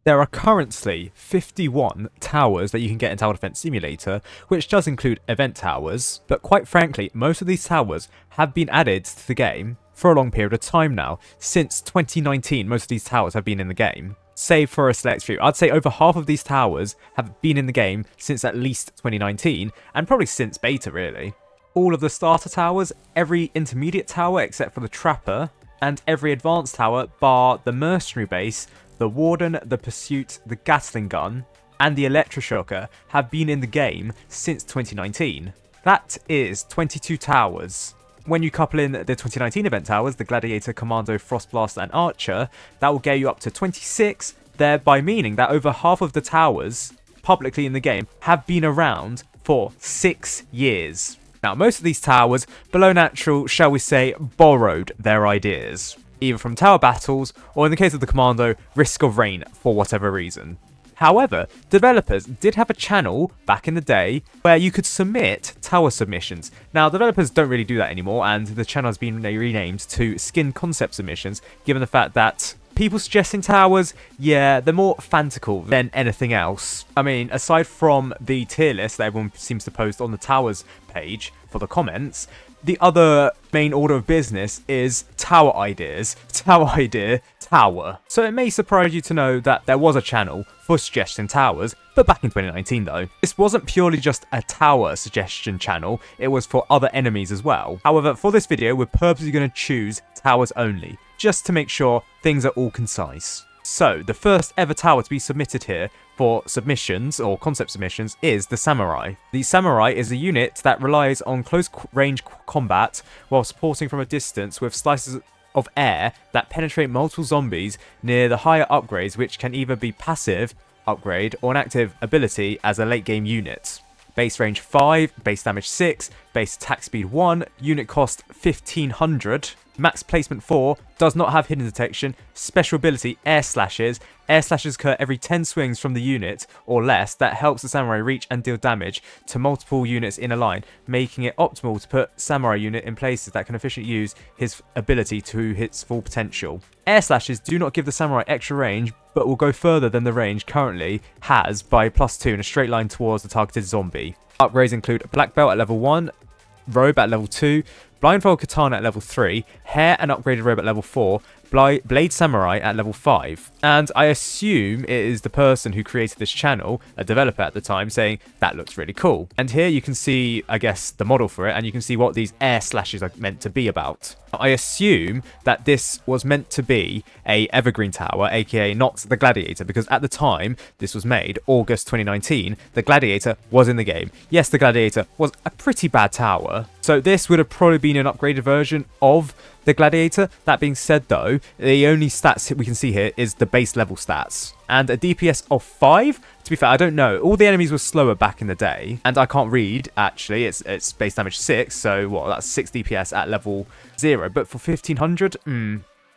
There are currently 51 towers that you can get in Tower Defense Simulator, which does include event towers, but quite frankly, most of these towers have been added to the game for a long period of time now. Since 2019, most of these towers have been in the game, save for a select few. I'd say over half of these towers have been in the game since at least 2019, and probably since beta really. All of the starter towers, every intermediate tower except for the Trapper, and every advanced tower bar the Mercenary Base, the Warden, the Pursuit, the Gatling Gun, and the Electroshocker have been in the game since 2019. That is 22 towers. When you couple in the 2019 event towers, the Gladiator, Commando, Frostblast, and Archer, that will get you up to 26, thereby meaning that over half of the towers publicly in the game have been around for 6 years. Now, most of these towers, below natural, shall we say, borrowed their ideas, either from tower battles, or in the case of the Commando, Risk of Rain for whatever reason. However, developers did have a channel back in the day where you could submit tower submissions. Now, developers don't really do that anymore, and the channel has been renamed to Skin Concept Submissions, given the fact that people suggesting towers, yeah, they're more fantastical than anything else. I mean, aside from the tier list that everyone seems to post on the towers page for the comments, the other main order of business is tower ideas. Tower idea, tower. So it may surprise you to know that there was a channel for suggesting towers, but back in 2019 though. This wasn't purely just a tower suggestion channel, it was for other enemies as well. However, for this video, we're purposely going to choose towers only, just to make sure things are all concise. So, the first ever tower to be submitted here for submissions, or concept submissions, is the Samurai. The Samurai is a unit that relies on close range combat while supporting from a distance with slices of air that penetrate multiple zombies near the higher upgrades, which can either be passive upgrade or an active ability as a late game unit. Base range 5, base damage 6, base attack speed 1, unit cost 1500, max placement 4, does not have hidden detection, special ability air slashes. Air slashes occur every 10 swings from the unit or less. That helps the Samurai reach and deal damage to multiple units in a line, making it optimal to put Samurai unit in places that can efficiently use his ability to its full potential. Air slashes do not give the Samurai extra range, but will go further than the range currently has by +2 in a straight line towards the targeted zombie. Upgrades include Black Belt at level 1, Robe at level 2, Blindfold Katana at level 3, Hair and upgraded Robe at level 4, Blade Samurai at level 5. And I assume it is the person who created this channel, a developer at the time, saying that looks really cool. And here you can see, I guess, the model for it, and you can see what these air slashes are meant to be about. I assume that this was meant to be a Evergreen Tower, aka not the Gladiator, because at the time this was made, August 2019, the Gladiator was in the game. Yes, the Gladiator was a pretty bad tower, so this would have probably been an upgraded version of the Gladiator. That being said though, the only stats we can see here is the base level stats. And a DPS of 5? To be fair, I don't know. All the enemies were slower back in the day. And I can't read, actually. It's base damage 6, so what? That's 6 DPS at level 0. But for 1500?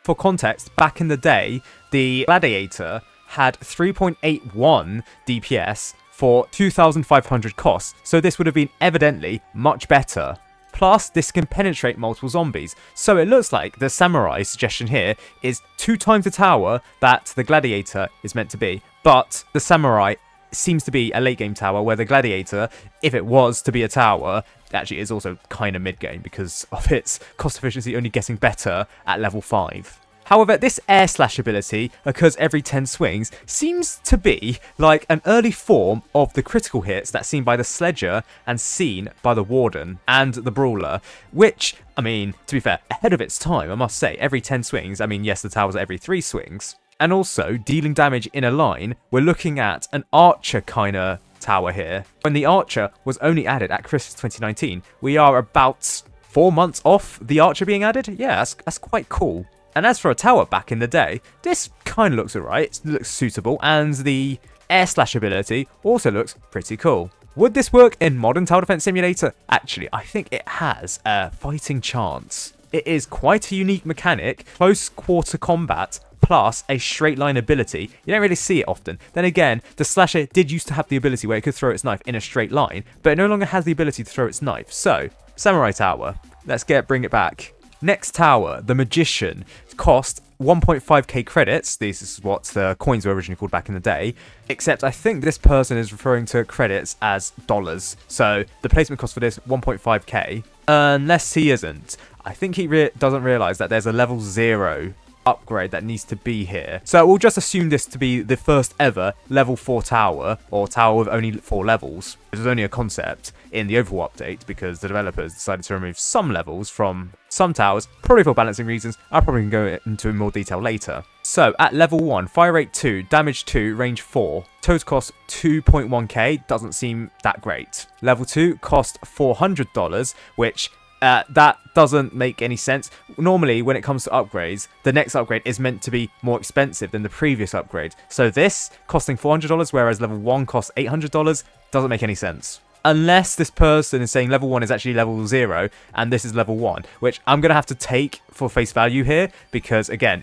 For context, back in the day, the Gladiator had 3.81 DPS for 2,500 costs. So this would have been evidently much better. Plus, this can penetrate multiple zombies. So it looks like the Samurai suggestion here is 2 times the tower that the Gladiator is meant to be. But the Samurai seems to be a late game tower, where the Gladiator, if it was to be a tower, actually is also kind of mid game because of its cost efficiency only getting better at level 5. However, this air slash ability occurs every 10 swings, seems to be like an early form of the critical hits that's seen by the Sledger and seen by the Warden and the Brawler, which, I mean, to be fair, ahead of its time, I must say, every 10 swings, I mean, yes, the towers are every 3 swings, and also dealing damage in a line, we're looking at an Archer kind of tower here. When the Archer was only added at Christmas 2019, we are about 4 months off the Archer being added. Yeah, that's quite cool. And as for a tower back in the day, this kind of looks alright, it looks suitable, and the air slash ability also looks pretty cool. Would this work in modern Tower Defense Simulator? Actually, I think it has a fighting chance. It is quite a unique mechanic, close quarter combat, plus a straight line ability. You don't really see it often. Then again, the Slasher did used to have the ability where it could throw its knife in a straight line, but it no longer has the ability to throw its knife. So, Samurai Tower, let's bring it back. Next tower, the Magician, cost 1.5k credits. This is what the coins were originally called back in the day, except I think this person is referring to credits as dollars. So the placement cost for this 1.5k, unless he isn't. I think he doesn't realize that there's a level 0 upgrade that needs to be here. So we'll just assume this to be the first ever level 4 tower, or tower with only 4 levels. It was only a concept in the Overwatch update because the developers decided to remove some levels from some towers, probably for balancing reasons. I'll probably go into more detail later. So at level 1, fire rate 2, damage 2, range 4. Total cost 2.1k, doesn't seem that great. Level 2 cost $400, which that doesn't make any sense. Normally, when it comes to upgrades, the next upgrade is meant to be more expensive than the previous upgrade. So this costing $400, whereas level 1 costs $800, doesn't make any sense. Unless this person is saying level 1 is actually level 0 and this is level 1, which I'm going to have to take for face value here because, again,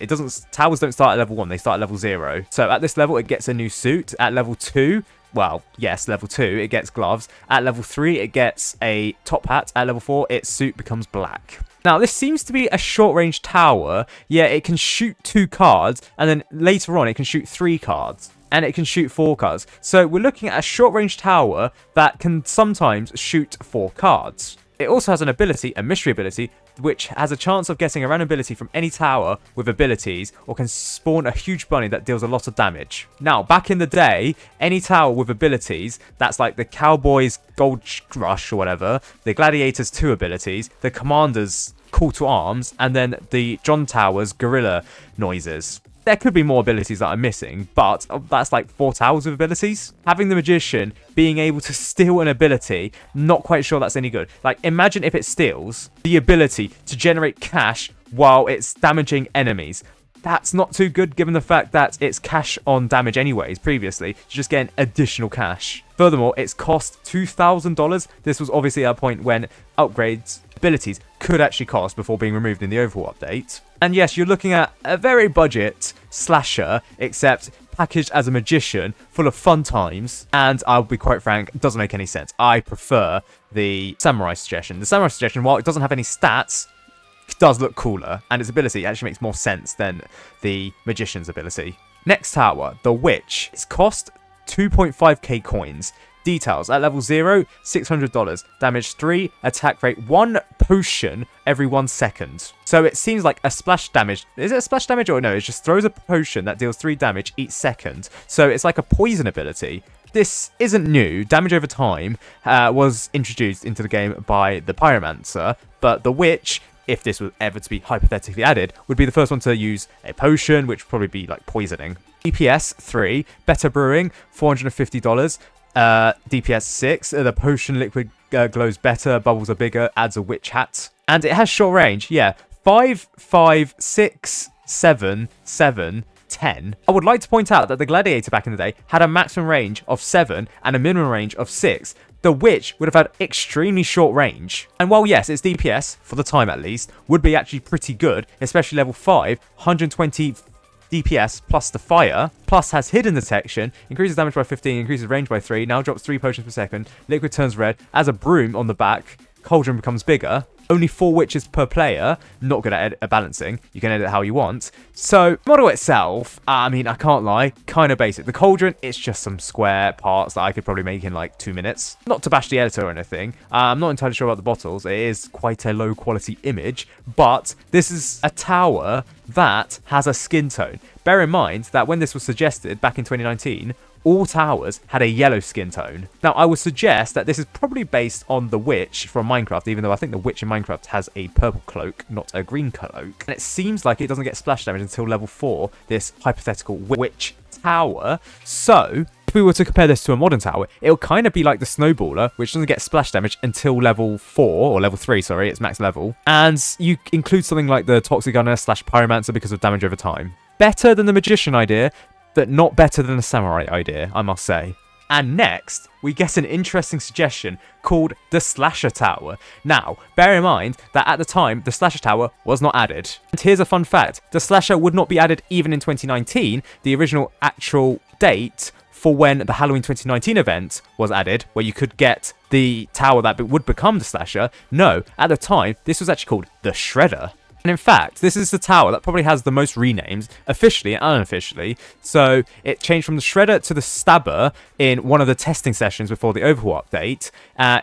towers don't start at level 1, they start at level 0. So at this level, it gets a new suit. At level 2, well, yes, level 2, it gets gloves. At level 3, it gets a top hat. At level 4, its suit becomes black. Now, this seems to be a short-range tower. Yeah, it can shoot 2 cards, and then later on, it can shoot 3 cards. And it can shoot 4 cards. So we're looking at a short-range tower that can sometimes shoot 4 cards. It also has an ability, a mystery ability, which has a chance of getting a random ability from any tower with abilities, or can spawn a huge bunny that deals a lot of damage. Now, back in the day, any tower with abilities, that's like the Cowboys Gold Rush or whatever, the Gladiators 2 abilities, the Commanders Call to Arms, and then the John Towers Gorilla Noises. There could be more abilities that I'm missing, but that's like 4 towers with abilities. Having the Magician being able to steal an ability, not quite sure that's any good. Like, imagine if it steals the ability to generate cash while it's damaging enemies. That's not too good given the fact that it's cash on damage anyways previously. You're just getting additional cash. Furthermore, it's cost $2,000. This was obviously a point when upgrades abilities could actually cost before being removed in the Overwatch update. And yes, you're looking at a very budget slasher, except packaged as a magician, full of fun times, and I'll be quite frank, it doesn't make any sense. I prefer the samurai suggestion. The samurai suggestion, while it doesn't have any stats, does look cooler, and its ability actually makes more sense than the magician's ability. Next tower, the Witch. Its cost 2.5k coins. Details, at level 0, $600. Damage 3, attack rate 1 potion every 1 second. So it seems like a splash damage. Is it a splash damage or no? It just throws a potion that deals 3 damage each second. So it's like a poison ability. This isn't new. Damage over time was introduced into the game by the Pyromancer, but the Witch, if this was ever to be hypothetically added, would be the first one to use a potion, which would probably be like poisoning. DPS 3, better brewing, $450. DPS 6, the potion liquid glows better, bubbles are bigger, adds a witch hat. And it has short range, yeah, 5, 5, 6, 7, 7, 10. I would like to point out that the Gladiator back in the day had a maximum range of 7 and a minimum range of 6. The Witch would have had extremely short range. And while yes, its DPS, for the time at least, would be actually pretty good, especially level 5, 120 DPS plus the fire, plus has hidden detection, increases damage by 15, increases range by 3, now drops 3 potions per second, liquid turns red, as a broom on the back, cauldron becomes bigger, only 4 witches per player, not good at balancing, you can edit how you want. So, model itself, I mean, I can't lie, kind of basic. The cauldron, it's just some square parts that I could probably make in like 2 minutes. Not to bash the editor or anything, I'm not entirely sure about the bottles, it is quite a low quality image, but this is a tower that has a skin tone. Bear in mind that when this was suggested back in 2019, all towers had a yellow skin tone. Now, I would suggest that this is probably based on the Witch from Minecraft, even though I think the Witch in Minecraft has a purple cloak, not a green cloak. And it seems like it doesn't get splash damage until level 4, this hypothetical Witch tower. So, if we were to compare this to a modern tower, it'll kind of be like the Snowballer, which doesn't get splash damage until level 4, or level 3, sorry, it's max level. And you include something like the Toxic Gunner / Pyromancer because of damage over time. Better than the Magician idea, but not better than the Samurai idea, I must say. And next, we get an interesting suggestion called the Slasher Tower. Now, bear in mind that at the time, the Slasher Tower was not added. And here's a fun fact. The Slasher would not be added even in 2019, the original actual date for when the Halloween 2019 event was added, where you could get the tower that would become the Slasher. No, at the time, this was actually called the Shredder. And in fact, this is the tower that probably has the most renames, officially and unofficially. So it changed from the Shredder to the Stabber in one of the testing sessions before the Overhaul update.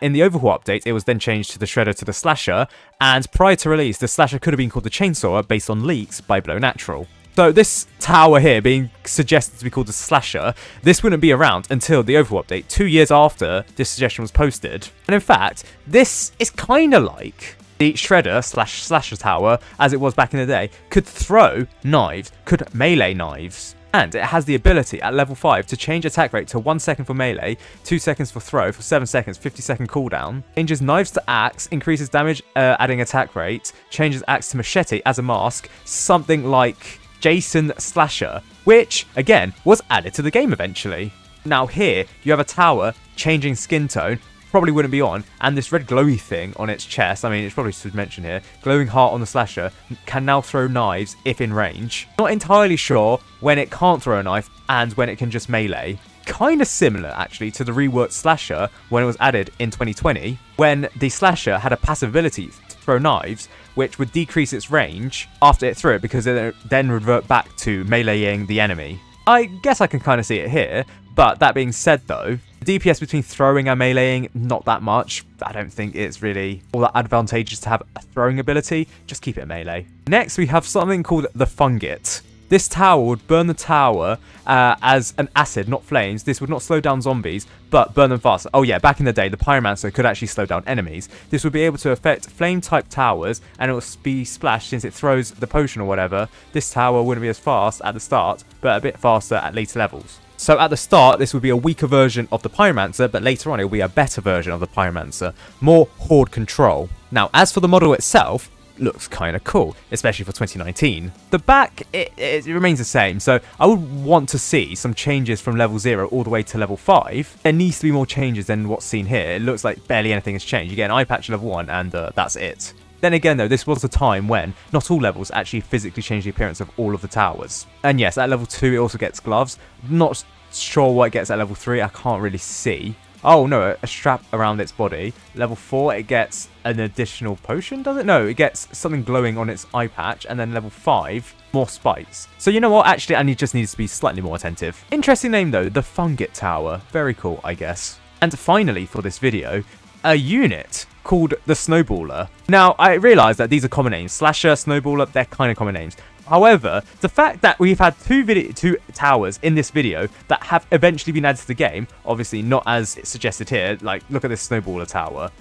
In the Overhaul update, it was then changed to the Shredder to the Slasher. And prior to release, the Slasher could have been called the Chainsawer based on leaks by Blow Natural. So this tower here being suggested to be called the Slasher, this wouldn't be around until the Overhaul update 2 years after this suggestion was posted. And in fact, this is kind of like the Shredder / Slasher tower, as it was back in the day, could throw knives, could melee knives. And it has the ability at level 5 to change attack rate to 1 second for melee, 2 seconds for throw, for 7 seconds, 50-second cooldown. Changes knives to axe, increases damage adding attack rate, changes axe to machete as a mask, something like Jason Slasher, which, again, was added to the game eventually. Now here, you have a tower changing skin tone, probably wouldn't be on, and this red glowy thing on its chest, I mean, it's probably should mention here, glowing heart on the Slasher, can now throw knives if in range. Not entirely sure when it can't throw a knife and when it can just melee. Kind of similar, actually, to the reworked Slasher when it was added in 2020, when the Slasher had a passive ability to throw knives, which would decrease its range after it threw it because it then revert back to meleeing the enemy. I guess I can kind of see it here, but that being said though, the DPS between throwing and meleeing, not that much. I don't think it's really all that advantageous to have a throwing ability, just keep it melee. Next we have something called the Fungit. This tower would burn the tower as an acid, not flames. This would not slow down zombies, but burn them faster. Oh yeah, back in the day, the Pyromancer could actually slow down enemies. This would be able to affect flame-type towers, and it will be splashed since it throws the potion or whatever. This tower wouldn't be as fast at the start, but a bit faster at later levels. So at the start, this would be a weaker version of the Pyromancer, but later on it will be a better version of the Pyromancer. More horde control. Now, as for the model itself, looks kind of cool, especially for 2019. The back, it remains the same, so I would want to see some changes from level 0 all the way to level 5. There needs to be more changes than what's seen here. It looks like barely anything has changed. You get an eye patch level 1 and that's it. Then again though, this was a time when not all levels actually physically changed the appearance of all of the towers. And yes, at level 2 it also gets gloves. Not sure what it gets at level 3, I can't really see. Oh no, a strap around its body. Level 4, it gets an additional potion, does it? No, it gets something glowing on its eye patch. And then level 5, more spikes. So you know what? Actually, I just need to be slightly more attentive. Interesting name though, the Fungit Tower. Very cool, I guess. And finally, for this video, a unit called the Snowballer. Now, I realise that these are common names. Slasher, Snowballer, they're kind of common names. However, the fact that we've had two towers in this video that have eventually been added to the game, obviously not as it's suggested here, like look at this Snowballer tower.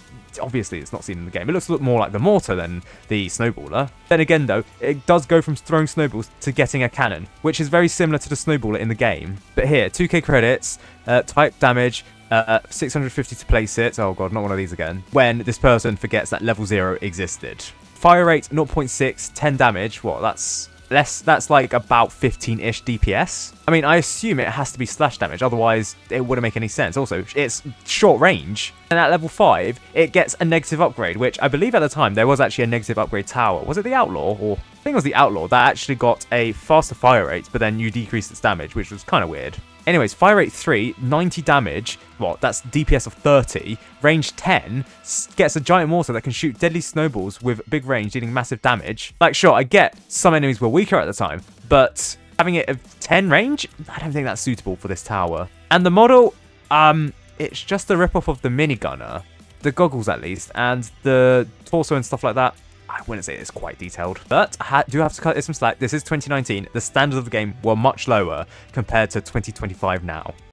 Obviously it's not seen in the game. It looks a lot more like the Mortar than the Snowballer. Then again though, it does go from throwing snowballs to getting a cannon, which is very similar to the Snowballer in the game. But here, 2k credits, type damage, 650 to place it. Oh god, not one of these again. When this person forgets that level 0 existed. Fire rate 0.6, 10 damage. What, that's like about 15-ish DPS. I mean, I assume it has to be slash damage, otherwise it wouldn't make any sense. Also, it's short range. And at level 5, it gets a negative upgrade, which I believe at the time there was actually a negative upgrade tower. Was it the Outlaw? Or I think it was the Outlaw that actually got a faster fire rate, but then you decreased its damage, which was kind of weird. Anyways, fire rate 3, 90 damage, well, that's DPS of 30, range 10, gets a giant mortar that can shoot deadly snowballs with big range, dealing massive damage. Like, sure, I get some enemies were weaker at the time, but having it of 10 range, I don't think that's suitable for this tower. And the model, it's just a ripoff of the minigunner, the goggles at least, and the torso and stuff like that. I wouldn't say it's quite detailed, but I do have to cut it some slack. This is 2019. The standards of the game were much lower compared to 2025 now.